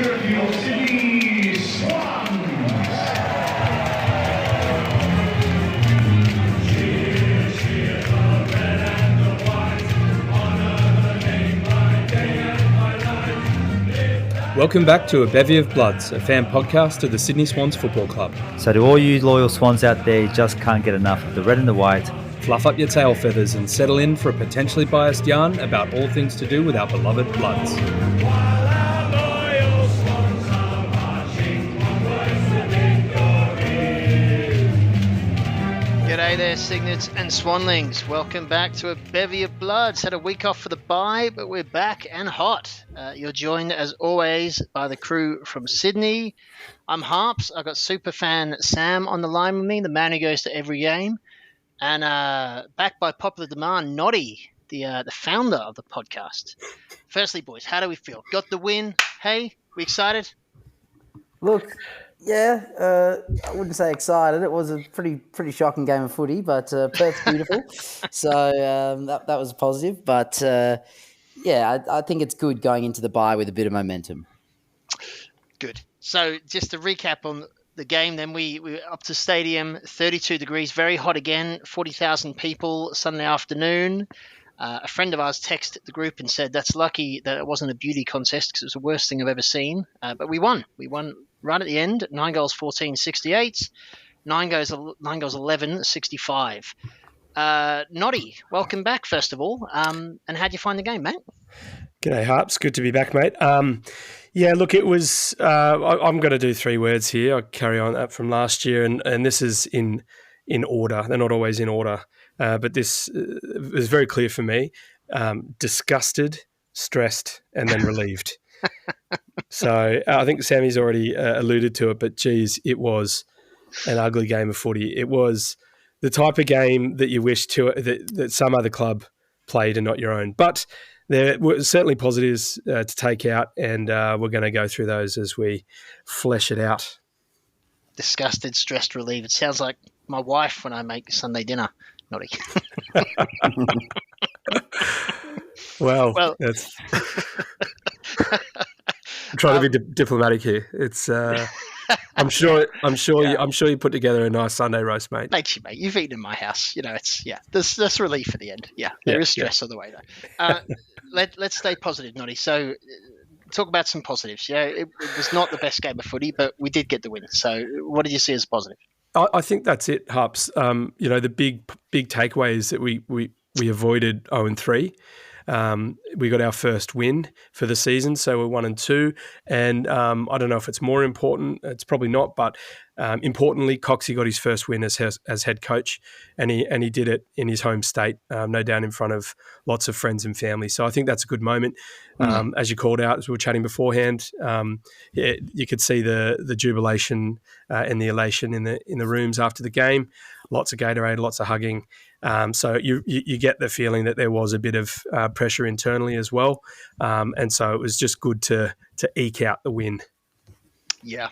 cheer for your Sydney Swans. Cheer, cheer the red and the white, honour the name by day and by night. Welcome back to A Bevy of Bloods, a fan podcast of the Sydney Swans Football Club. So to all you loyal Swans out there, you just can't get enough of the red and the white. Fluff up your tail feathers and settle in for a potentially biased yarn about all things to do with our beloved Bloods. While our loyal Swans are marching onwards to victory. G'day there, Signets and Swanlings. Welcome back to A Bevy of Bloods. Had a week off for the bye, but we're back and hot. You're joined, as always, by the crew from Sydney. I'm Harps. I've got superfan Sam on the line with me, the man who goes to every game. And back by popular demand, Noddy, the founder of the podcast. Firstly, boys, how do we feel? Got the win. Hey, we excited? Look, yeah, I wouldn't say excited. It was a pretty shocking game of footy, but Perth's beautiful, so that was positive. But yeah, I think it's good going into the bye with a bit of momentum. Good. So just to recap on the game, then we were up to stadium, 32 degrees, very hot again, 40,000 people Sunday afternoon. A friend of ours texted the group and said that's lucky that it wasn't a beauty contest because it was the worst thing I've ever seen. But we won. We won right at the end, 9 goals, 14, 68. 9 goals, 11, 65. Noddy, welcome back, first of all. And how'd you find the game, mate? G'day, Harps. Good to be back, mate. Yeah, look, it was I'm going to do 3 words here. I'll carry on that from last year, and this is in order. They're not always in order, but this was very clear for me. Disgusted, stressed, and then relieved. So I think Sammy's already alluded to it, but geez, it was an ugly game of footy. It was the type of game that you wish that some other club played and not your own. But there were certainly positives to take out, and we're going to go through those as we flesh it out. Disgusted, stressed, relieved. It sounds like my wife when I make Sunday dinner. Noddy. Well, that's... I'm trying to be diplomatic here. It's I'm sure you put together a nice Sunday roast, mate. Thank you, mate. You've eaten in my house. You know, it's There's relief at the end. Yeah, there is stress on the way though. Let's stay positive, Noddy. So, talk about some positives. Yeah, it was not the best game of footy, but we did get the win. So, what did you see as positive? I think that's it, Harps. The big takeaway is that we avoided 0-3. We got our first win for the season, so we're 1-2. And I don't know if it's more important. It's probably not, but importantly, Coxy got his first win as head coach, and he did it in his home state, no doubt in front of lots of friends and family. So I think that's a good moment. As you called out, as we were chatting beforehand, you could see the jubilation and the elation in the rooms after the game. Lots of Gatorade, lots of hugging. So you get the feeling that there was a bit of pressure internally as well, and so it was just good to eke out the win. Yeah.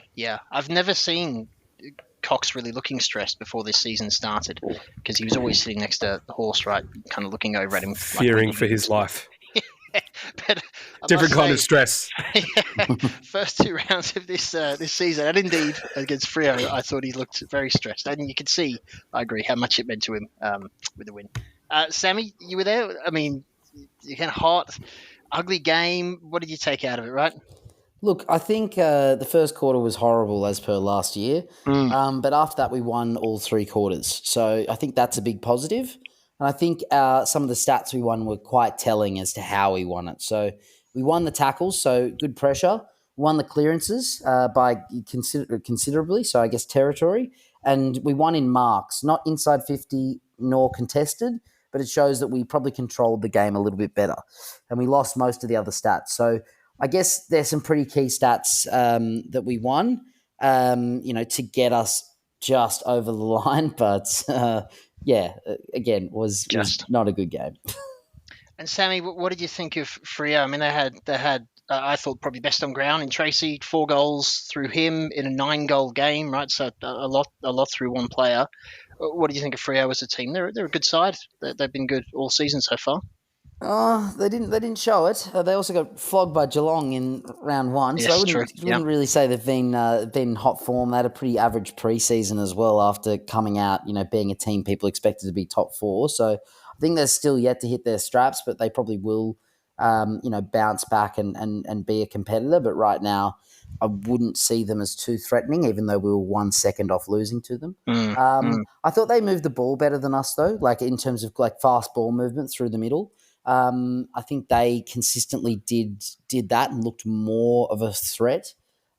I've never seen Cox really looking stressed before this season started because he was always sitting next to the horse, right, kind of looking over at him, fearing for his life. But different kind of stress. First 2 rounds of this season, and indeed against Freo, I thought he looked very stressed, and you could see, I agree, how much it meant to him with the win. Sammy, you were there. I mean, you kind of hot, ugly game. What did you take out of it, right? Look, I think the first quarter was horrible as per last year, but after that we won all 3 quarters. So I think that's a big positive. And I think some of the stats we won were quite telling as to how we won it. So we won the tackles, so good pressure. Won the clearances by considerably, so I guess territory. And we won in marks, not inside 50 nor contested, but it shows that we probably controlled the game a little bit better. And we lost most of the other stats. So I guess there's some pretty key stats that we won, to get us just over the line. But again, was not a good game. And Sammy, what did you think of Freo? I mean, they had I thought probably best on ground in Tracy, 4 goals through him in a 9-goal game, right? So a lot through one player. What do you think of Freo as a team? They're a good side. They've been good all season so far. Oh, they didn't. They didn't show it. They also got flogged by Geelong in round one, so I Yes, true. wouldn't really say they've been in hot form. They had a pretty average preseason as well after coming out. Being a team people expected to be top four. So I think they're still yet to hit their straps, but they probably will. Bounce back and be a competitor. But right now, I wouldn't see them as too threatening, even though we were 1 second off losing to them. I thought they moved the ball better than us, though, like in terms of like fast ball movement through the middle. I think they consistently did that and looked more of a threat,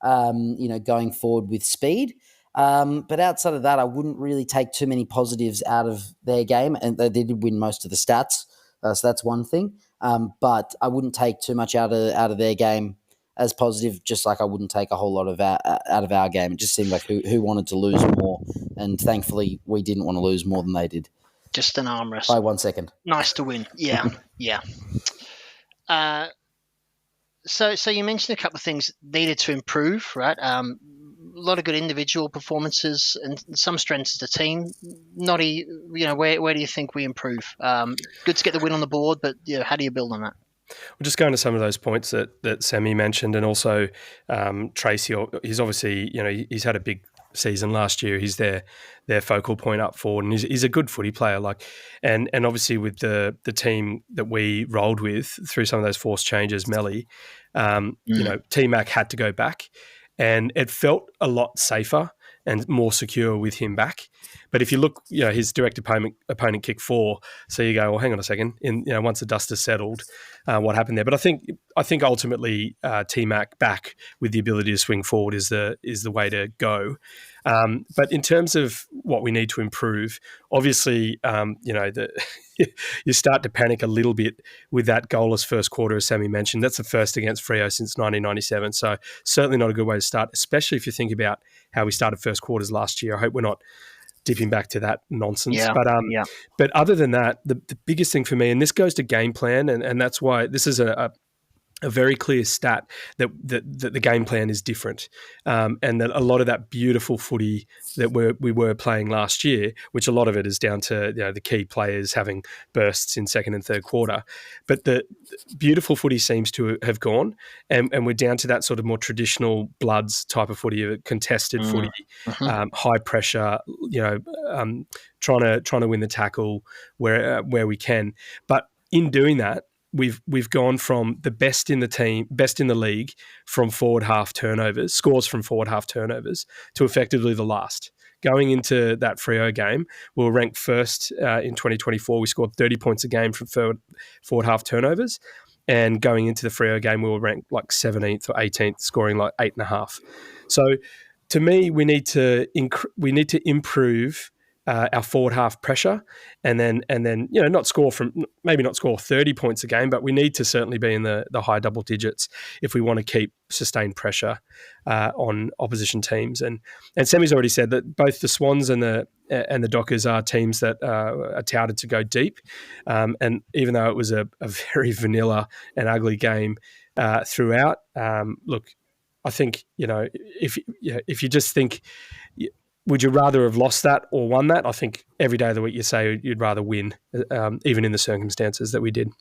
going forward with speed. But outside of that, I wouldn't really take too many positives out of their game, and they did win most of the stats, so that's one thing. But I wouldn't take too much out of their game as positive, just like I wouldn't take a whole lot of out of our game. It just seemed like who wanted to lose more, and thankfully we didn't want to lose more than they did Just an arm wrestle. by 1 second. Nice to win. Yeah, yeah. So you mentioned a couple of things needed to improve, right? A lot of good individual performances and some strengths as a team. Noddy, where do you think we improve? Good to get the win on the board, but how do you build on that? We're just going to some of those points that Sammy mentioned, and also Tracy. He's obviously, he's had a big season last year. He's their focal point up forward, and he's a good footy player. And obviously with the team that we rolled with through some of those forced changes, Melly, T-Mac had to go back, and it felt a lot safer and more secure with him back. But if you look, his direct opponent kicked 4, so you go, well, hang on a second. Once the dust has settled, what happened there? But I think ultimately T-Mac back with the ability to swing forward is the way to go. But in terms of what we need to improve, obviously, you start to panic a little bit with that goalless first quarter, as Sammy mentioned. That's the first against Freo since 1997. So certainly not a good way to start, especially if you think about how we started first quarters last year. I hope we're not dipping back to that nonsense. Yeah, But other than that, the biggest thing for me, and this goes to game plan, and that's why this is a very clear stat that the game plan is different, and that a lot of that beautiful footy that we were playing last year, which a lot of it is down to the key players having bursts in second and third quarter, but the beautiful footy seems to have gone, and we're down to that sort of more traditional Bloods type of footy, contested footy, high pressure, trying to win the tackle where we can, but in doing that, we've gone from the best in the league from forward half turnovers, scores from forward half turnovers, to effectively the last. Going into that Freo game, we were ranked first in 2024. We scored 30 points a game from forward half turnovers. And going into the Freo game, we were ranked like 17th or 18th, scoring like 8.5. So to me, we need to improve our forward half pressure, and then not score 30 points a game, but we need to certainly be in the high double digits if we want to keep sustained pressure on opposition teams. And Sammy's already said that both the Swans and the Dockers are teams that are touted to go deep. And even though it was a very vanilla and ugly game throughout, look, I think if you just think, would you rather have lost that or won that? I think every day of the week you say you'd rather win, even in the circumstances that we did.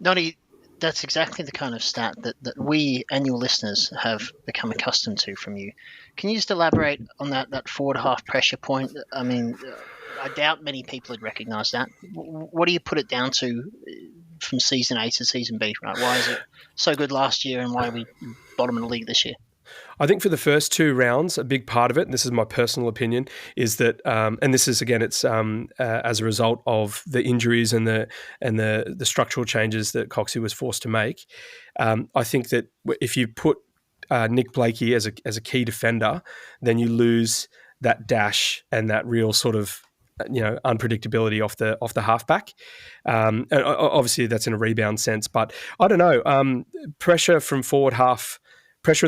Noddy, that's exactly the kind of stat that we and your listeners have become accustomed to from you. Can you just elaborate on that forward half pressure point? I mean, I doubt many people would recognise that. What do you put it down to from season A to season B? Right? Why is it so good last year, and why are we bottom of the league this year? I think for the first 2 rounds, a big part of it, and this is my personal opinion, is that, and this is again, it's as a result of the injuries and the structural changes that Coxy was forced to make. I think that if you put Nick Blakey as a key defender, then you lose that dash and that real sort of unpredictability off the halfback. And obviously that's in a rebound sense, but I don't know, pressure in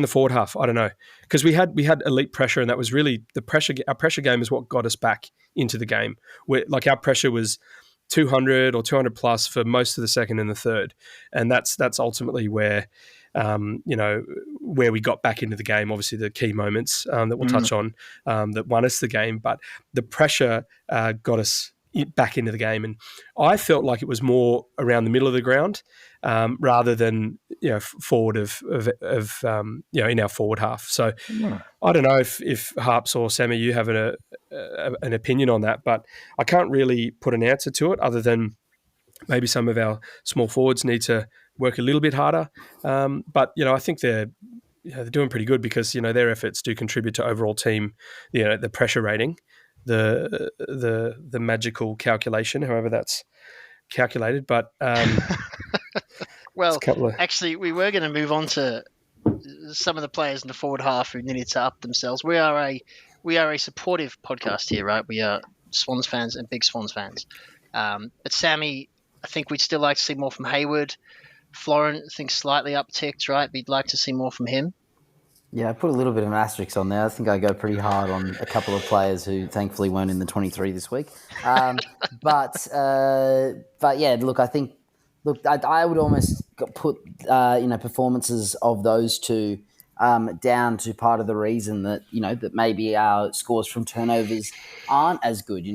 the forward half, I don't know, because we had elite pressure, and that was really the pressure. Our pressure game is what got us back into the game. Our pressure was 200 or 200 plus for most of the second and the third, and that's ultimately where where we got back into the game. Obviously, the key moments that we'll touch on that won us the game, but the pressure got us back into the game. And I felt like it was more around the middle of the ground rather than forward of in our forward half. So I don't know if Harps or Sammy, you have an opinion on that, but I can't really put an answer to it other than maybe some of our small forwards need to work a little bit harder. But I think they're doing pretty good because their efforts do contribute to overall team, the pressure rating, the magical calculation, however that's calculated. But well, actually, we were going to move on to some of the players in the forward half who needed to up themselves. We are a supportive podcast here, right? We are Swans fans and big Swans fans. But Sammy, I think we'd still like to see more from Hayward. Florent, I think slightly upticked, right? We'd like to see more from him. Yeah, I put a little bit of an asterisk on there. I think I go pretty hard on a couple of players who thankfully weren't in the 23 this week. But yeah, look, I think I would almost put performances of those two down to part of the reason that that maybe our scores from turnovers aren't as good.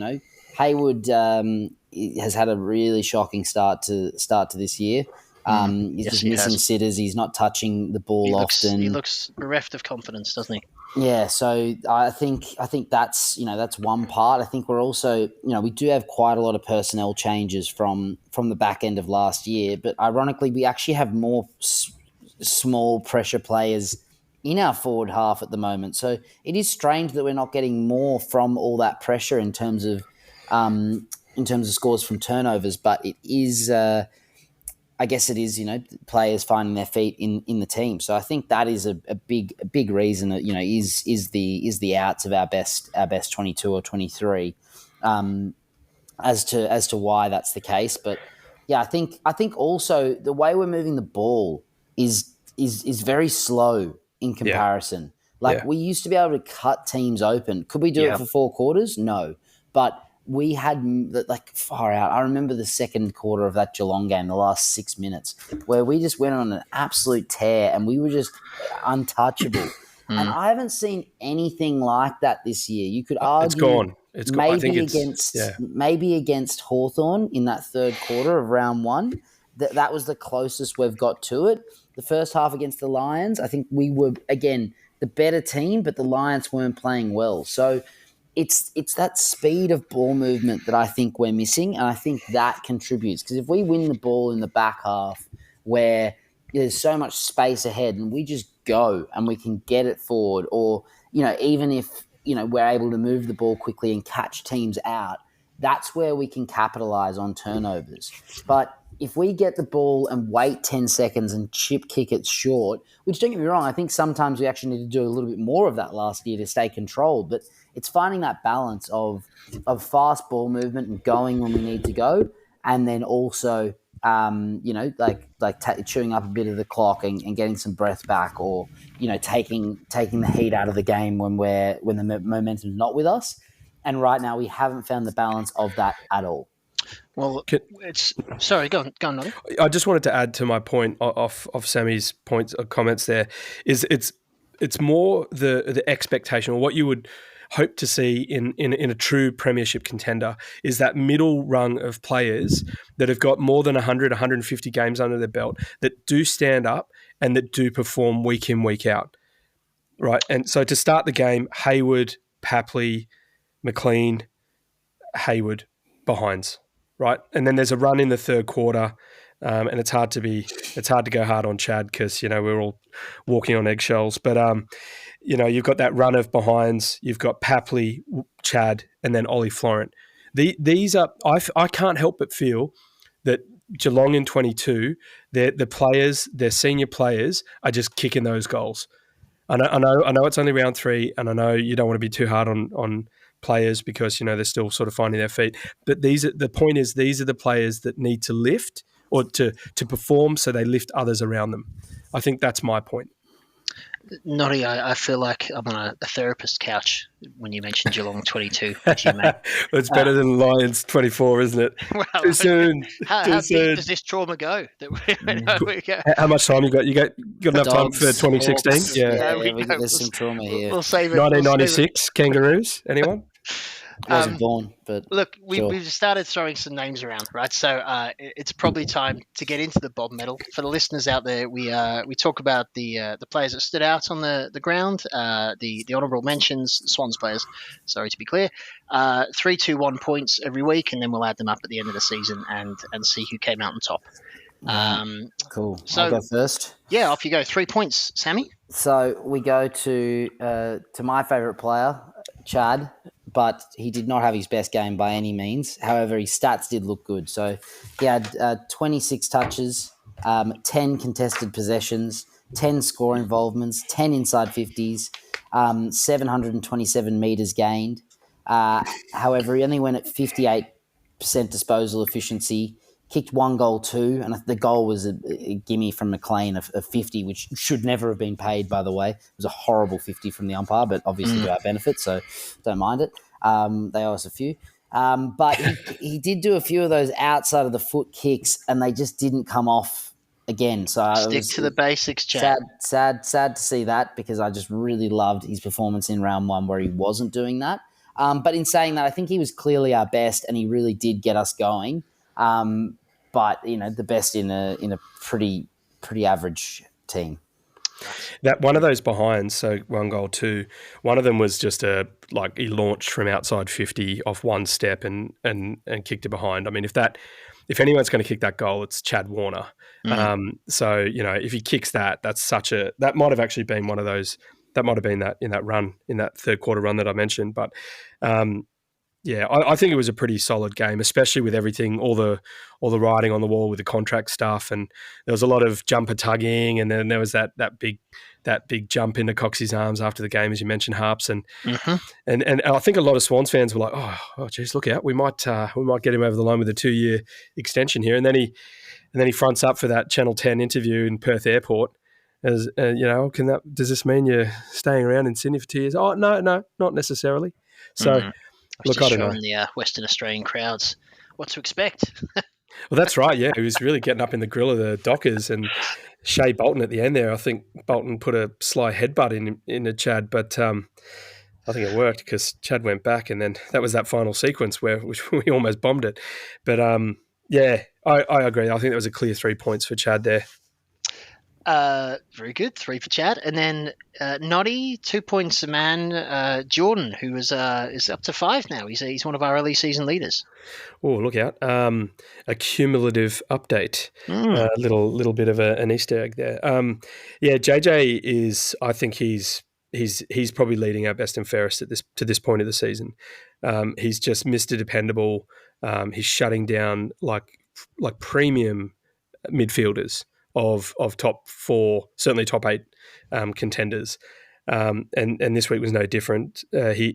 Hayward has had a really shocking start to this year. He's missing sitters. He's not touching the ball often. He looks bereft of confidence, doesn't he? Yeah, so I think that's that's one part. I think we're also we do have quite a lot of personnel changes from the back end of last year, but ironically we actually have more small pressure players in our forward half at the moment. So it is strange that we're not getting more from all that pressure in terms of scores from turnovers, but it is. I guess it is, players finding their feet in the team. So I think that is a big reason that is the outs of our best 22 or 23, as to why that's the case. But yeah, I think also the way we're moving the ball is very slow in comparison. We used to be able to cut teams open. Could we do it for 4 quarters? No, but we had far out. I remember the second quarter of that Geelong game, the last 6 minutes, where we just went on an absolute tear and we were just untouchable. And I haven't seen anything like that this year. You could argue it's gone. It's gone. Maybe against Hawthorn in that third quarter of round 1. That was the closest we've got to it. The first half against the Lions, I think we were, again, the better team, but the Lions weren't playing well. So it's that speed of ball movement that I think we're missing, and I think that contributes. Because if we win the ball in the back half where there's so much space ahead and we just go and we can get it forward, or even if we're able to move the ball quickly and catch teams out, that's where we can capitalize on turnovers. But if we get the ball and wait 10 seconds and chip kick it short, which don't get me wrong, I think sometimes we actually need to do a little bit more of that last year to stay controlled, but it's finding that balance of fast ball movement and going when we need to go, and then also, chewing up a bit of the clock and getting some breath back, or taking the heat out of the game when the momentum's not with us. And right now, we haven't found the balance of that at all. Well, sorry. Go on, Noddy. I just wanted to add to my point of Sammy's points or comments. There is it's more the expectation, or what you would hope to see in a true premiership contender, is that middle rung of players that have got more than 100, 150 games under their belt, that do stand up and that do perform week in, week out, right? And so to start the game, Hayward, Papley, McLean, Hayward, behinds, right? And then there's a run in the third quarter, and it's hard to go hard on Chad because we're all walking on eggshells. But you've got that run of behinds. You've got Papley, Chad, and then Ollie Florent. These are I can't help but feel that Geelong in 22, the players, their senior players, are just kicking those goals. I know it's only round 3, and I know you don't want to be too hard on players because they're still sort of finding their feet. But these are the players that need to lift or to perform, so they lift others around them. I think that's my point. Noddy, I feel like I'm on a therapist's couch when you mentioned Geelong 22. Actually, mate. It's better than Lions 24, isn't it? Well, Too soon. How deep does this trauma go? How much time you got? You got enough time for 2016? There's some trauma here. We'll save it. 1996 Kangaroos. Anyone? Wasn't born, but Look, sure. we've started throwing some names around, right? So it's probably time to get into the Bob medal. For the listeners out there, we talk about the players that stood out on the ground, the honourable mentions, Swans players. Sorry to be clear, 3, 2, 1 points every week, and then we'll add them up at the end of the season and see who came out on top. Cool. So I'll go first. yeah, off you go. 3 points, Sammy. So we go to my favourite player, Chad, but he did not have his best game by any means. However, his stats did look good. So he had 26 touches, 10 contested possessions, 10 score involvements, 10 inside 50s, 727 metres gained. However, he only went at 58% disposal efficiency, kicked 1 goal too, and the goal was a gimme from McLean of 50, which should never have been paid, by the way. It was a horrible 50 from the umpire, but obviously to our benefit, so don't mind it. They owe us a few. But he did do a few of those outside of the foot kicks, and they just didn't come off again. So Stick to the basics, Chad. Sad to see that, because I just really loved his performance in round 1 where he wasn't doing that. But in saying that, I think he was clearly our best, and he really did get us going. But the best in a pretty average team. That one of those behinds, so 1 goal, 2. One of them was just he launched from outside 50 off 1 step and kicked it behind. I mean, if anyone's going to kick that goal, it's Chad Warner. So if he kicks that might have actually been one of those. That might have been that in that run, in that third quarter run that I mentioned. But yeah, I think it was a pretty solid game, especially with everything, all the writing on the wall with the contract stuff, and there was a lot of jumper tugging, and then there was that big jump into Coxy's arms after the game, as you mentioned, Harps, and I think a lot of Swans fans were like, oh, geez, look out, we might get him over the line with a 2-year extension here, and then he fronts up for that Channel 10 interview in Perth Airport. As does this mean you're staying around in Sydney for 2 years? Oh, no, not necessarily. So. Look, I don't know. The Western Australian crowds what to expect. Well, that's right. Yeah, he was really getting up in the grill of the Dockers, and Shea Bolton at the end there. I think Bolton put a sly headbutt into Chad, but I think it worked because Chad went back, and then that was that final sequence which we almost bombed it. But yeah, I agree. I think that was a clear 3 points for Chad there. Very good. 3 for Chad. And then Noddy, 2 points a man. Jordan, who is up to 5 now. He's one of our early season leaders. Oh, look out. A cumulative update. A little bit of an Easter egg there. Yeah, JJ is, I think he's probably leading our best and fairest to this point of the season. He's just Mr. Dependable. He's shutting down like premium midfielders of top 4, certainly top 8 contenders. And this week was no different. He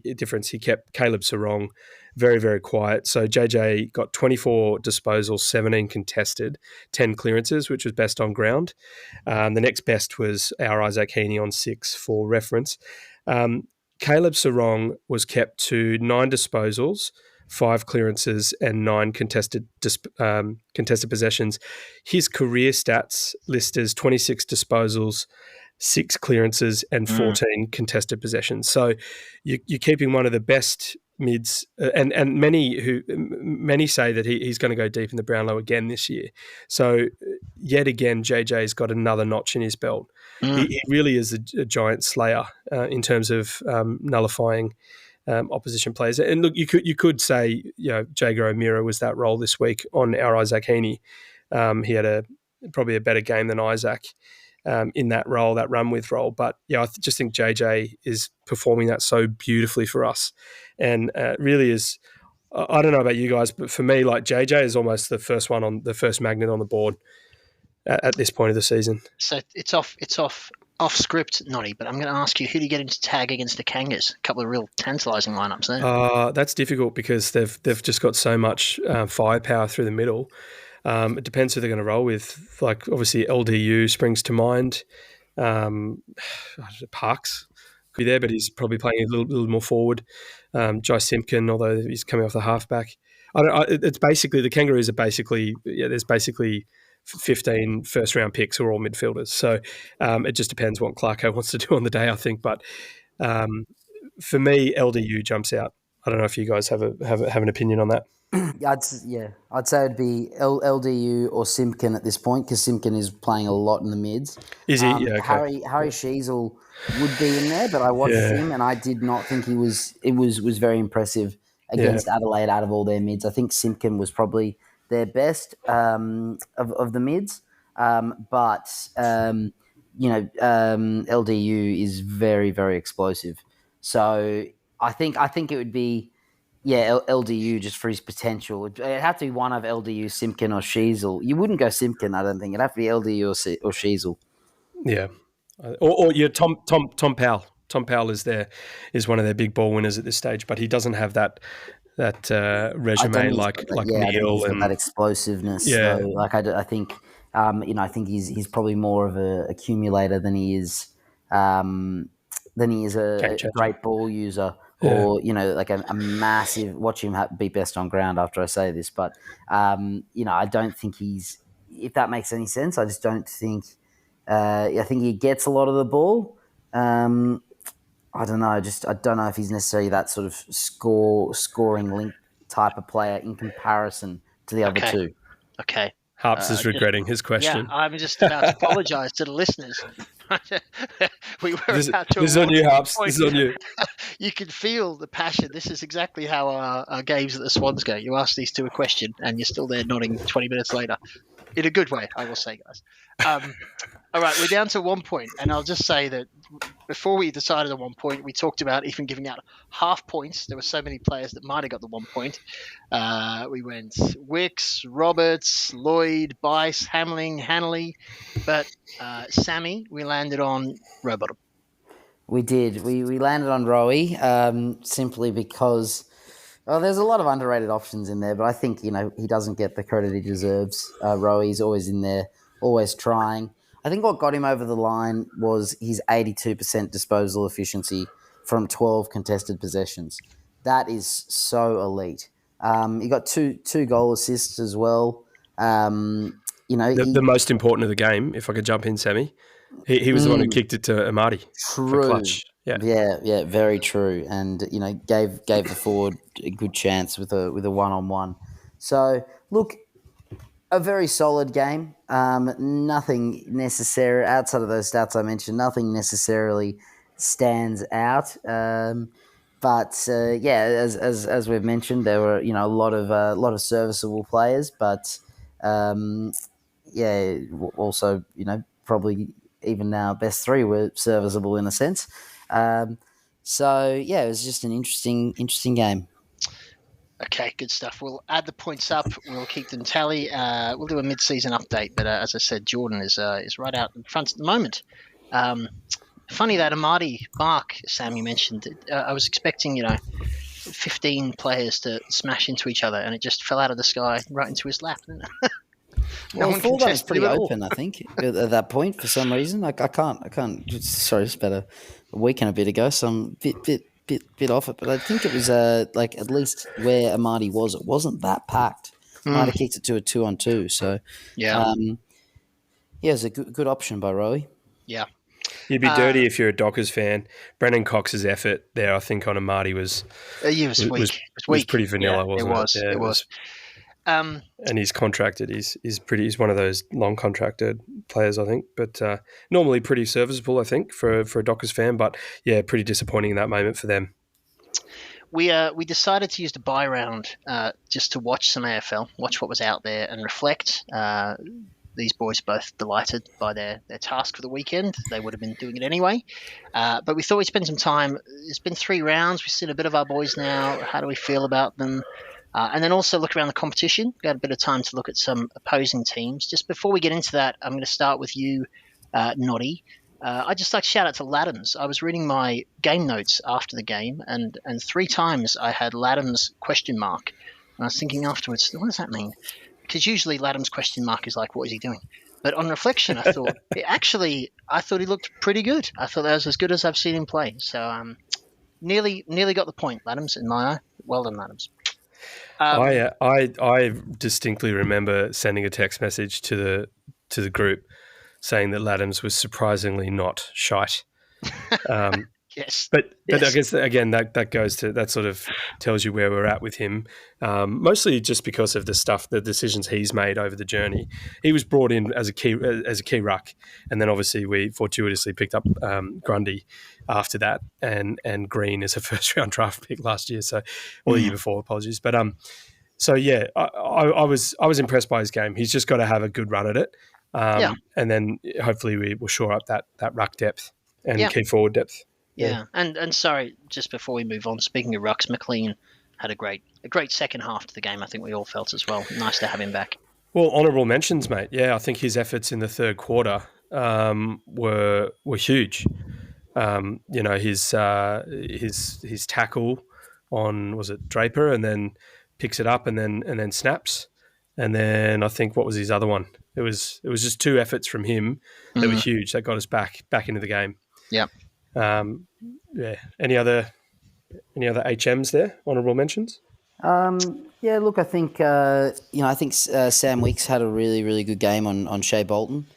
kept Caleb Sarong very, very quiet. So JJ got 24 disposals, 17 contested, 10 clearances, which was best on ground. The next best was our Isaac Heaney on 6 for reference. Caleb Sarong was kept to 9 disposals, 5 clearances, and 9 contested possessions. His career stats list as 26 disposals, 6 clearances, and 14 contested possessions. So you're keeping one of the best mids, and many say that he's going to go deep in the Brownlow again this year. So yet again, JJ's got another notch in his belt. He really is a giant slayer in terms of nullifying opposition players. And look, you could say, Jager O'Meara was that role this week on our Isaac Heaney. He had probably a better game than Isaac in that role, that run with role. But yeah, I just think JJ is performing that so beautifully for us, and really is. I don't know about you guys, but for me, like JJ is almost the first magnet on the board at this point of the season. So it's off script, Noddy, but I'm going to ask you, who do you get him to tag against the Kangas? A couple of real tantalising lineups there. That's difficult because they've just got so much firepower through the middle. It depends who they're going to roll with. Like, obviously, LDU springs to mind. Parks could be there, but he's probably playing a little more forward. Jai Simpkin, although he's coming off the halfback. It's basically, the Kangaroos are basically, there's basically 15 first-round picks who are all midfielders. So it just depends what Clarko wants to do on the day, I think. But for me, LDU jumps out. I don't know if you guys have an opinion on that. I'd say it'd be LDU or Simpkin at this point because Simpkin is playing a lot in the mids. Is he? Yeah, okay. Harry Sheasel would be in there, but I watched him and I did not think he was. It was very impressive against Adelaide out of all their mids. I think Simpkin was probably their best of the mids, but LDU is very, very explosive. So I think it would be. Yeah, LDU just for his potential. It'd have to be one of LDU, Simpkin, or Sheasel. You wouldn't go Simpkin, I don't think. It'd have to be LDU or Sheasel. Yeah, or Tom Powell. Tom Powell is one of their big ball winners at this stage, but he doesn't have that resume like Neil and that explosiveness. Yeah. Though. Like I think I think he's probably more of an accumulator than he is a great ball user. Or like a massive. Watch him be best on ground. After I say this, but I don't think he's. If that makes any sense, I just don't think. I think he gets a lot of the ball. I don't know. I don't know if he's necessarily that sort of scoring link type of player in comparison to the other two. Okay. Harps is regretting his question. Yeah, I'm just about to apologise to the listeners. This is on you, Harps. This is on you. You can feel the passion. This is exactly how our games at the Swans go. You ask these two a question, and you're still there nodding 20 minutes later. In a good way, I will say, guys. All right, we're down to 1 point, and I'll just say that before we decided on 1 point, we talked about even giving out half points. There were so many players that might have got the 1 point. We went Wicks, Roberts, Lloyd, Bice, Hamling, Hanley, but Sammy, we landed on Rowbottom. We did. We landed on Rowie simply because there's a lot of underrated options in there, but I think he doesn't get the credit he deserves. Rowie's always in there, always trying. I think what got him over the line was his 82% disposal efficiency from 12 contested possessions. That is so elite. He got two goal assists as well. The most important of the game, if I could jump in, Sammy, he was the one who kicked it to Amati. True. For clutch. Yeah, very true. And gave the forward a good chance with a one-on-one. So look, a very solid game. Nothing necessary outside of those stats I mentioned. Nothing necessarily stands out. But as we've mentioned, there were a lot of serviceable players, but also probably even now best three were serviceable in a sense. It was just an interesting game. Okay, good stuff. We'll add the points up. We'll keep them tally. We'll do a mid-season update, but as I said, Jordan is right out in front at the moment. Funny that Amati mark, Sam, you mentioned. I was expecting 15 players to smash into each other, and it just fell out of the sky right into his lap. Well, the full was pretty open, I think, at that point for some reason. I can't. Sorry, it's about a week and a bit ago, so I'm bit off it. But I think it was at least where Amati was, it wasn't that packed. Might have kicked it to a 2-on-2. So it was a good option by Rowie. Yeah. You'd be dirty if you're a Dockers fan. Brendan Cox's effort there, I think, on Amati was weak. Was pretty vanilla, wasn't it? It was. And he's contracted. He's one of those long contracted players, I think. But normally pretty serviceable, I think, for a Dockers fan. But yeah, pretty disappointing in that moment for them. We decided to use the buy round just to watch some AFL, watch what was out there, and reflect. These boys both delighted by their task for the weekend. They would have been doing it anyway. But we thought we'd spend some time. It's been 3 rounds. We've seen a bit of our boys now. How do we feel about them? And then also look around the competition. We've got a bit of time to look at some opposing teams. Just before we get into that, I'm going to start with you, Noddy. I'd just like to shout out to Laddams. I was reading my game notes after the game, and 3 times I had Laddams question mark. And I was thinking afterwards, what does that mean? Because usually Laddams question mark is like, what is he doing? But on reflection, I thought, I thought he looked pretty good. I thought that was as good as I've seen him play. So nearly got the point, Laddams, in my eye. Well done, Laddams. I distinctly remember sending a text message to the group saying that Laddams was surprisingly not shite. Yes. But I Yes. guess again that goes to that sort of tells you where we're at with him. Mostly just because of the decisions he's made over the journey. He was brought in as a key ruck, and then obviously we fortuitously picked up Grundy after that, and Green as a first round draft pick last year, or the year before. Apologies, but so yeah, I was impressed by his game. He's just got to have a good run at it, and then hopefully we will shore up that ruck depth and key forward depth. Yeah. And sorry, just before we move on, speaking of rucks, McLean had a great second half to the game. I think we all felt as well. Nice to have him back. Well, honourable mentions, mate. Yeah, I think his efforts in the third quarter were huge. His tackle on, was it Draper, and then picks it up and then snaps, and then I think what was his other one? It was just two efforts from him that were huge that got us back into the game. Yeah. Any other HMs there? Honourable mentions. Yeah, look, I think Sam Weeks had a really, really good game on Shea Bolton.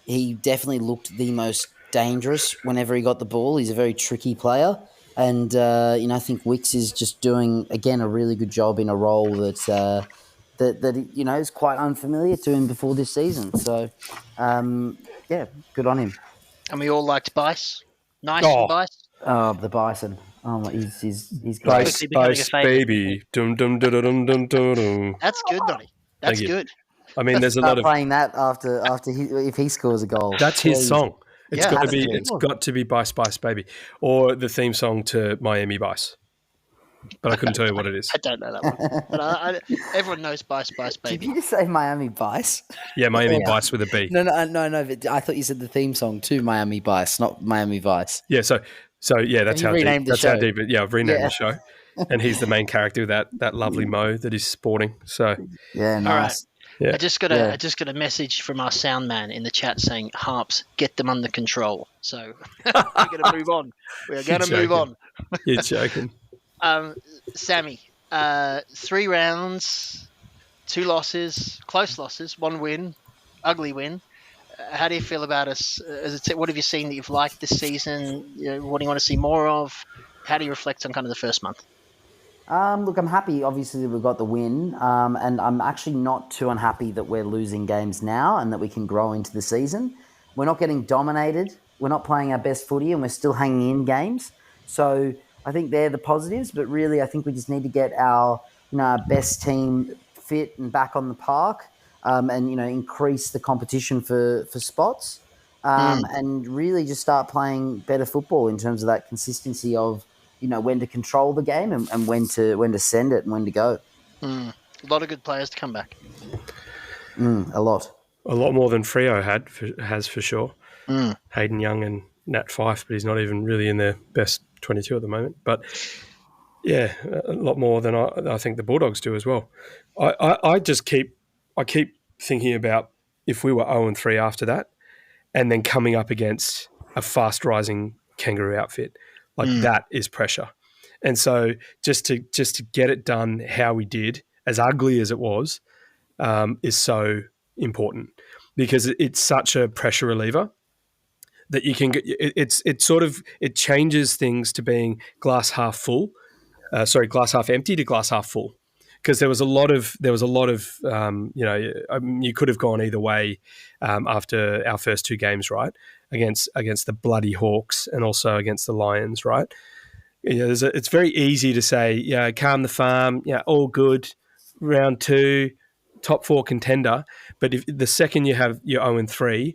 He definitely looked the most dangerous whenever he got the ball. He's a very tricky player, and I think Wicks is just doing again a really good job in a role that is quite unfamiliar to him before this season. So, good on him. And we all liked Bice. Nice from Bice. Oh, the Bison. Oh, he's great. Bice, baby. Dum dum dum dum dum dum. That's good, Donny. That's good. I mean, there's a lot of playing that after if he scores a goal. That's his song. It's Yeah, got to be Bice, Bice, baby, or the theme song to Miami Vice. But I couldn't tell you what it is. I don't know that one. But everyone knows Bice, Bice, baby. Did you just say Miami Vice? Yeah, Miami Vice with a B. No. But I thought you said the theme song to Miami Vice, not Miami Vice. Yeah, so yeah, that's how deep. That's how deep. Yeah, I've renamed the show, and he's the main character of that lovely Mo that he's sporting. So yeah, nice. All right. Yeah. I just got a message from our sound man in the chat saying, "Harps, get them under control." So we're going to move on. We're going to move on. You're joking. Sammy, 3 rounds, 2 losses, close losses, 1 win, ugly win. How do you feel about us? What have you seen that you've liked this season? What do you want to see more of? How do you reflect on kind of the first month? Look, I'm happy, obviously, that we've got the win, and I'm actually not too unhappy that we're losing games now and that we can grow into the season. We're not getting dominated. We're not playing our best footy, and we're still hanging in games. So I think they're the positives, but really I think we just need to get our best team fit and back on the park, and increase the competition for spots, and really just start playing better football in terms of that consistency of when to control the game and when to send it and when to go. A lot of good players to come back. A lot more than Freo has for sure. Hayden Young and Nat Fyfe, but he's not even really in their best 22 at the moment. But yeah, a lot more than I think the Bulldogs do as well. I keep thinking about if we were 0-3 after that, and then coming up against a fast rising Kangaroo outfit. That is pressure. And so just to get it done how we did, as ugly as it was, is so important because it's such a pressure reliever that you can get. It changes things to being glass half full, glass half empty to glass half full. Because there was a lot of you could have gone either way after our first 2 games, right? Against the bloody Hawks and also against the Lions, right? It's very easy to say, calm the farm, all good, round 2, top 4 contender. But if the second you have your 0-3,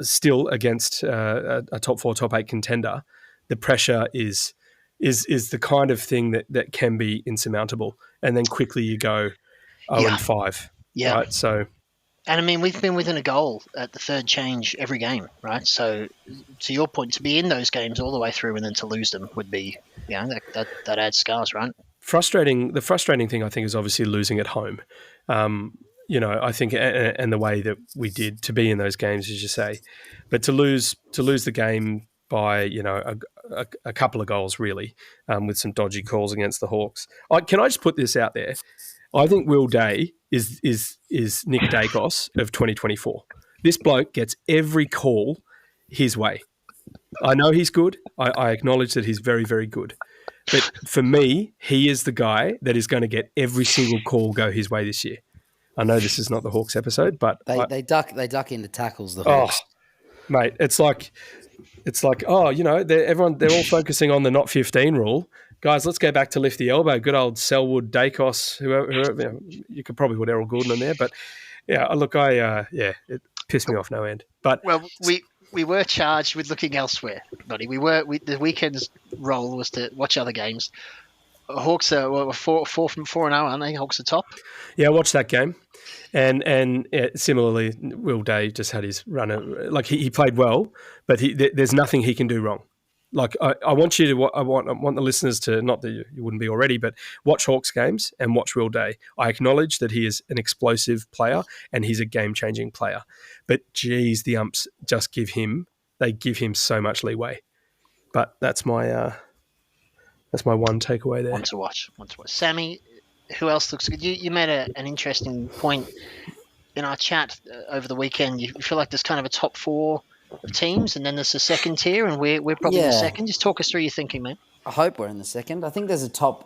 still against a top 4, top 8 contender, the pressure is the kind of thing that can be insurmountable, and then quickly you go 0-5. Yeah. Right. So, and I mean, we've been within a goal at the third change every game, right? So, to your point, to be in those games all the way through and then to lose them would be, that adds scars, right? Frustrating. The frustrating thing I think is obviously losing at home. I think, and the way that we did to be in those games, as you say, but to lose the game by a couple of goals really, with some dodgy calls against the Hawks. Can I just put this out there? I think Will Day is Nick Dacos of 2024. This bloke gets every call his way. I know he's good. I acknowledge that he's very, very good. But for me, he is the guy that is going to get every single call go his way this year. I know this is not the Hawks episode, but They duck into tackles, the oh, Hawks. mate, it's like oh, they're all focusing on the not 15 rule. Guys, let's go back to lift the elbow. Good old Selwood, Dacos, whoever you could probably put Errol Gordon in there, but yeah, look, it pissed me off no end. But Well, we were charged with looking elsewhere, buddy. The weekend's role was to watch other games. Hawks are 4-0, aren't they? Hawks are top. yeah, I watched that game, and similarly, Will Day just had his runner. Like he played well, but there's nothing he can do wrong. Like I want the listeners to, not that you wouldn't be already, but watch Hawks games and watch Will Day. I acknowledge that he is an explosive player and he's a game-changing player, but geez, the umps just give him so much leeway. But that's my one takeaway there. One to watch. Sammy, who else looks good? You made an interesting point in our chat over the weekend. You feel like there's kind of a top four of teams, and then there's a second tier, and we're probably in the second. Just talk us through your thinking, mate. I hope we're in the second. I think there's a top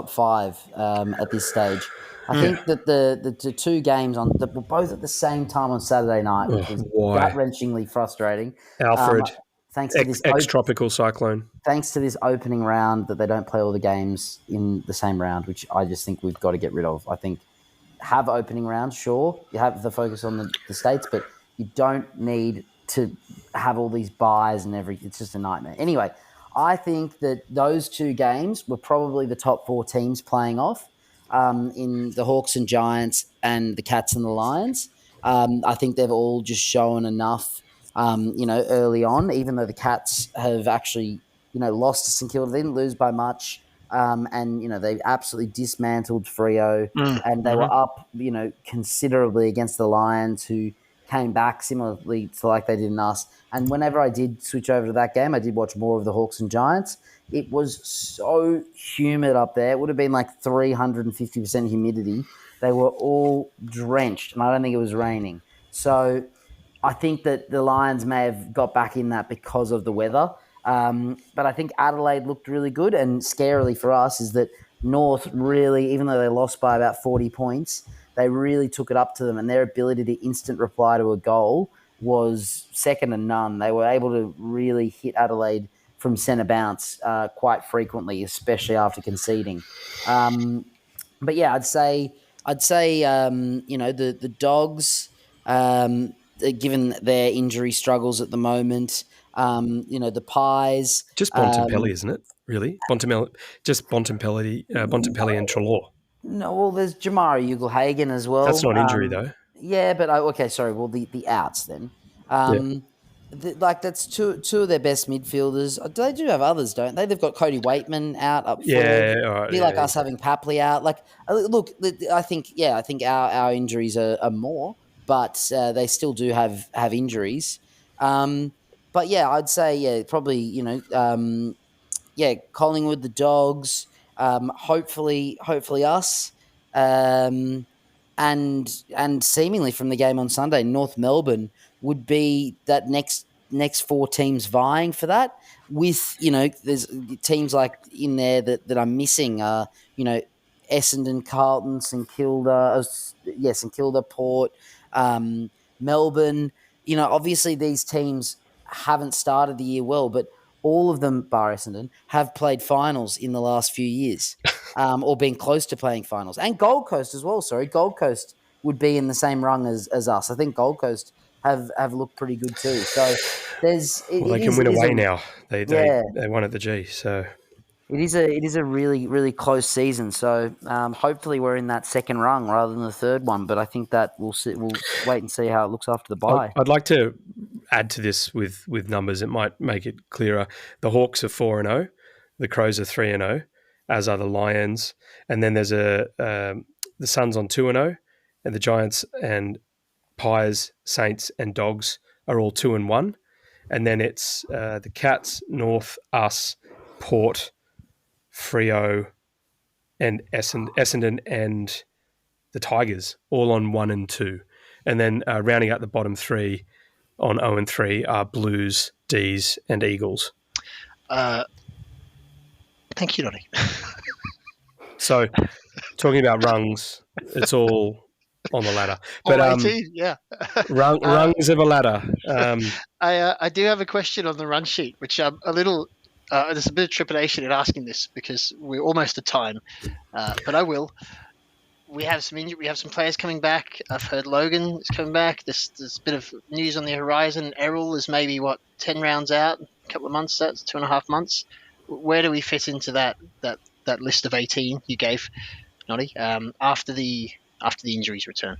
five at this stage. I think that the two games were both at the same time on Saturday night, which was gut-wrenchingly frustrating. Alfred, thanks to this ex-tropical cyclone. Thanks to this opening round that they don't play all the games in the same round, which I just think we've got to get rid of. I think have opening rounds, sure. You have the focus on the states, but you don't need to have all these buys and everything. It's just a nightmare. Anyway, I think that those two games were probably the top four teams playing off in the Hawks and Giants and the Cats and the Lions. I think they've all just shown enough, early on, even though the Cats have actually, lost to St Kilda. They didn't lose by much. And they absolutely dismantled Freo and they were up, considerably against the Lions, who came back similarly to like they did in us. And whenever I did switch over to that game, I did watch more of the Hawks and Giants. It was so humid up there. It would have been like 350% humidity. They were all drenched, and I don't think it was raining. So I think that the Lions may have got back in that because of the weather. But I think Adelaide looked really good, and scarily for us is that North really, even though they lost by about 40 points, they really took it up to them, and their ability to instant reply to a goal was second to none. They were able to really hit Adelaide from centre bounce quite frequently, especially after conceding. But yeah, I'd say the Dogs, given their injury struggles at the moment, the Pies. Just Bontempelli, isn't it? Really? Bontempelli and Treloar. No, well, there's Jamari Ugle-Hagan as well. That's not injury, though. Yeah, but okay, sorry. Well, the outs then. That's two of their best midfielders. They do have others, don't they? They've got Cody Waitman out up forward. Yeah, all right. Be like us having Papley out. Like, look, I think our injuries are more, but they still do have injuries. But yeah, I'd say probably Collingwood, the Dogs. Hopefully us, and seemingly from the game on Sunday, North Melbourne would be that next four teams vying for that. With there's teams like in there that I'm missing. Essendon, Carlton, St Kilda, Port, Melbourne. Obviously these teams haven't started the year well, but all of them, bar Essendon, have played finals in the last few years, or been close to playing finals. And Gold Coast as well, sorry. Gold Coast would be in the same rung as us. I think Gold Coast have looked pretty good too. So there's... they can win away now. They won at the G, so... It is a really, really close season. So hopefully we're in that second rung rather than the third one. But I think that we'll wait and see how it looks after the bye. I'd like to add to this with numbers. It might make it clearer. The Hawks are 4-0. The Crows are 3-0, as are the Lions. And then there's the Suns on 2-0, and the Giants and Pies, Saints and Dogs are all 2-1. And then it's the Cats, North, us, Port, Freo, and Essendon and the Tigers, all on 1 and 2. And then rounding out the bottom three on 0 and 3 are Blues, D's, and Eagles. Thank you, Noddy. So, talking about rungs, it's all on the ladder. But All 18, yeah. rungs of a ladder. I do have a question on the run sheet, which I'm a little. There's a bit of trepidation in asking this because we're almost at time, but I will. We have some players coming back. I've heard Logan is coming back. There's a bit of news on the horizon. Errol is maybe 10 rounds out, a couple of months. That's 2.5 months. Where do we fit into that list of 18 you gave, Noddy? After the injuries return.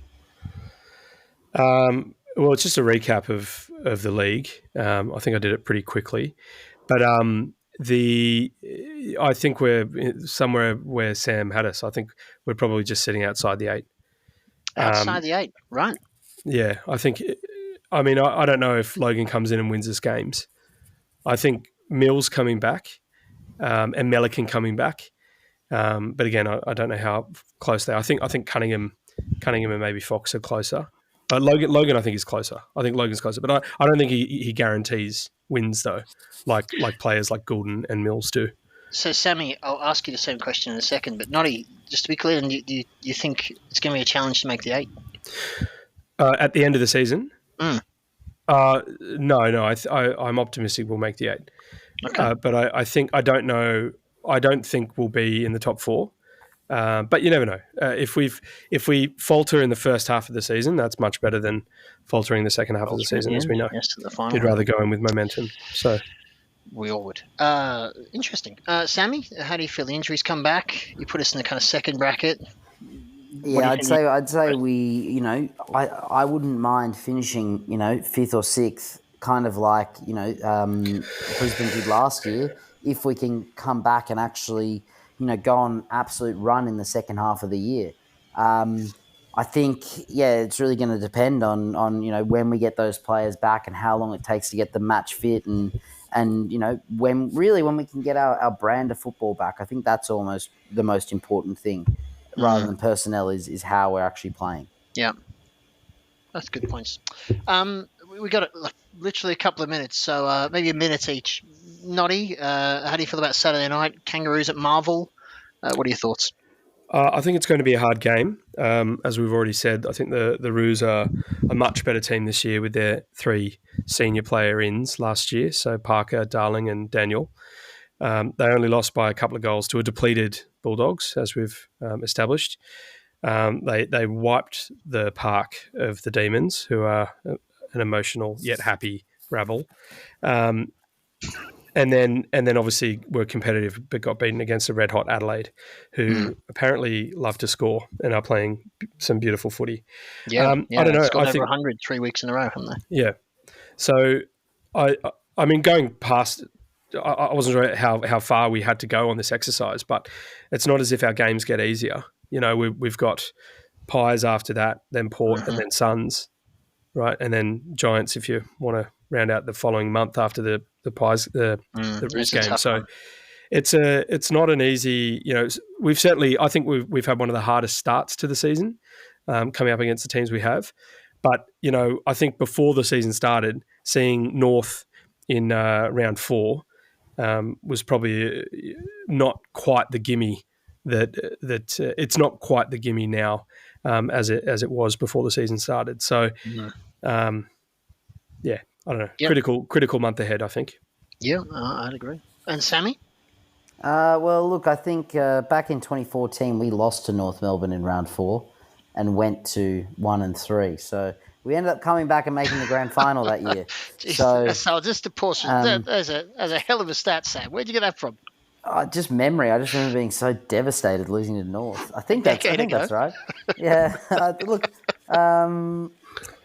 Well, it's just a recap of the league. I think I did it pretty quickly, but I think we're somewhere where Sam had us. I think we're probably just sitting outside the 8. Outside the 8, right? Yeah, I think. I mean, I don't know if Logan comes in and wins us games. I think Mills coming back and Melican coming back, but again, I don't know how close they are. I think Cunningham and maybe Fox are closer. But Logan, I think, is closer. I think Logan's closer, but I don't think he guarantees wins though, like players like Goulden and Mills do. So, Sammy, I'll ask you the same question in a second, but Noddy, just to be clear, do you think it's going to be a challenge to make the 8? At the end of the season? Mm. No. I'm optimistic we'll make the 8. Okay. But I don't know. I don't think we'll be in the top 4. But you never know. If we falter in the first half of the season, that's much better than faltering the second half of the season, as we know. Yes, to the final. You'd rather go in with momentum. So we all would. Interesting. Sammy, how do you feel? The injuries come back. You put us in the kind of second bracket. Yeah, I'd say we. I wouldn't mind finishing 5th or 6th, kind of like Brisbane did last year, if we can come back and actually go on absolute run in the second half of the year. I think, it's really going to depend on when we get those players back and how long it takes to get the match fit and when we can get our brand of football back. I think that's almost the most important thing, rather than personnel, is how we're actually playing. Yeah, that's good points. We got literally a couple of minutes, so maybe a minute each. Noddy, how do you feel about Saturday night? Kangaroos at Marvel. What are your thoughts? I think it's going to be a hard game. As we've already said, I think the Roos are a much better team this year with their 3 senior player ins last year. So Parker, Darling and Daniel. They only lost by a couple of goals to a depleted Bulldogs, as we've established. They wiped the park of the Demons, who are an emotional yet happy rabble. And then obviously were competitive but got beaten against a red-hot Adelaide, who apparently love to score and are playing some beautiful footy. Yeah, I don't know. It's gone I think over 100 3 weeks in a row, haven't they? Yeah. So, I mean, going past, I wasn't sure how far we had to go on this exercise, but it's not as if our games get easier. We've got Pies after that, then Port, and then Suns, right? And then Giants if you want to round out the following month after the Pies, the Roos game. So it's not an easy, I think we've had one of the hardest starts to the season coming up against the teams we have. But, I think before the season started, seeing North in round 4 was probably not quite the gimme that it's not quite the gimme now as it was before the season started. So, I don't know. Yep. Critical month ahead, I think. Yeah, I'd agree. And Sammy? Well, look, I think back in 2014 we lost to North Melbourne in round 4 and went to 1 and 3. So we ended up coming back and making the grand final that year. Jeez, so just to pause, there's a hell of a stat, Sam. Where'd you get that from? Just memory. I just remember being so devastated losing to North. I think that's right. Yeah. Look.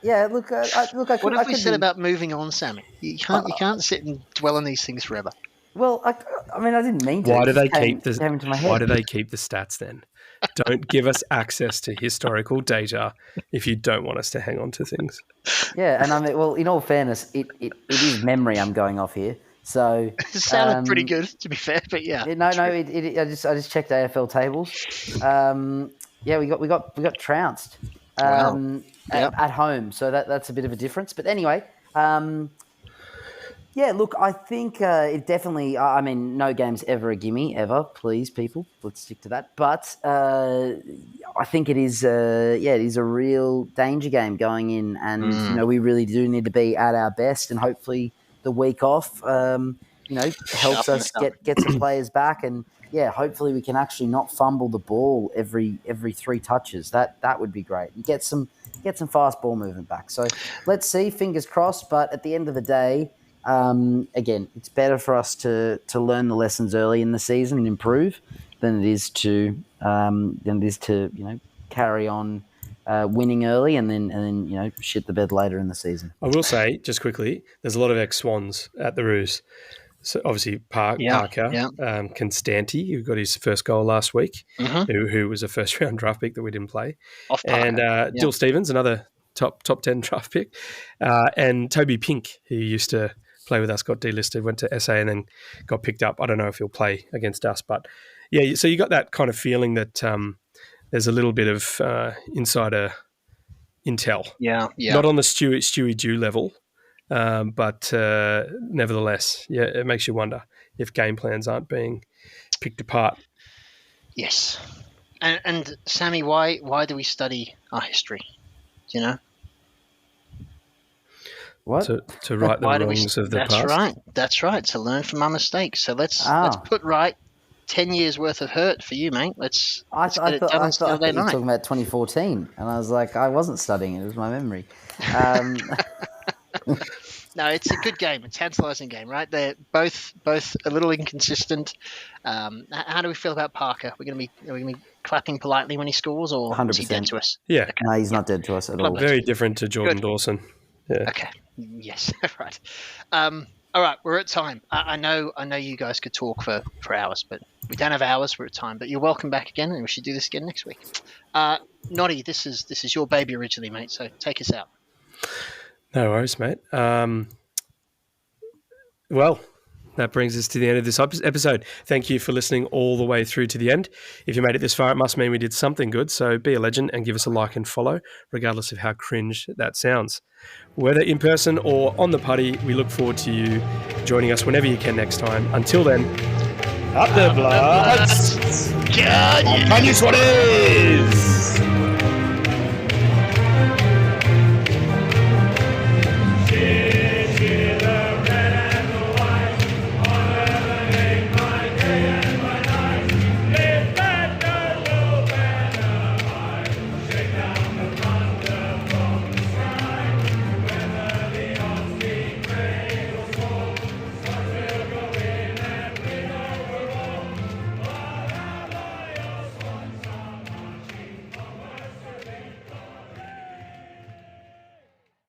What have we said about moving on, Sammy? You can't sit and dwell on these things forever. Well, I mean, I didn't mean to. Why do they keep the stats then? Don't give us access to historical data if you don't want us to hang on to things. Yeah, and I mean, well, in all fairness, it is memory I'm going off here. So it sounded pretty good, to be fair, but yeah. I just checked AFL tables. We got trounced. At home, so that's a bit of a difference. But anyway, Yeah, look, I think it definitely. I mean, no game's ever a gimme, ever. Please, people, let's stick to that. But I think it is. It is a real danger game going in, and we really do need to be at our best. And hopefully, the week off, helps us get some players back, and hopefully we can actually not fumble the ball every 3 touches. That would be great. And get some fast ball movement back. So let's see. Fingers crossed. But at the end of the day. Again, it's better for us to learn the lessons early in the season and improve than it is to carry on winning early and then shit the bed later in the season. I will say just quickly, there's a lot of ex-Swans at the Roos. So obviously Parker, Constanti, who got his first goal last week, who was a first round draft pick that we didn't play, and Dill Stevens, another top 10 draft pick, and Toby Pink, who used to play with us, got delisted, went to SA and then got picked up. I don't know if he'll play against us, but so you got that kind of feeling that there's a little bit of insider intel. Yeah. Not on the Stewie Dew level, but nevertheless, it makes you wonder if game plans aren't being picked apart. Yes. And Sammy, why do we study our history? Do you know? What? To right the wrongs of the past? That's right. To learn from our mistakes. So let's put right 10 years worth of hurt for you, mate. I thought you were talking about 2014, and I was like, I wasn't studying it. It was my memory. No, it's a good game, a tantalising game, right? They're both a little inconsistent. How do we feel about Parker? Are we going to be clapping politely when he scores, or 100%. is he dead to us? Yeah. Okay. No, he's not dead to us at all. Very different to Jordan Dawson. Yeah. Okay. Yes. Right. All right. We're at time. I know you guys could talk for hours, but we don't have hours. We're at time. But you're welcome back again, and we should do this again next week. Noddy, this is your baby originally, mate. So take us out. No worries, mate. Well, that brings us to the end of this episode. Thank you for listening all the way through to the end. If you made it this far, it must mean we did something good. So be a legend and give us a like and follow, regardless of how cringe that sounds. Whether in person or on the putty, we look forward to you joining us whenever you can next time. Until then, up the bloods. God, What is?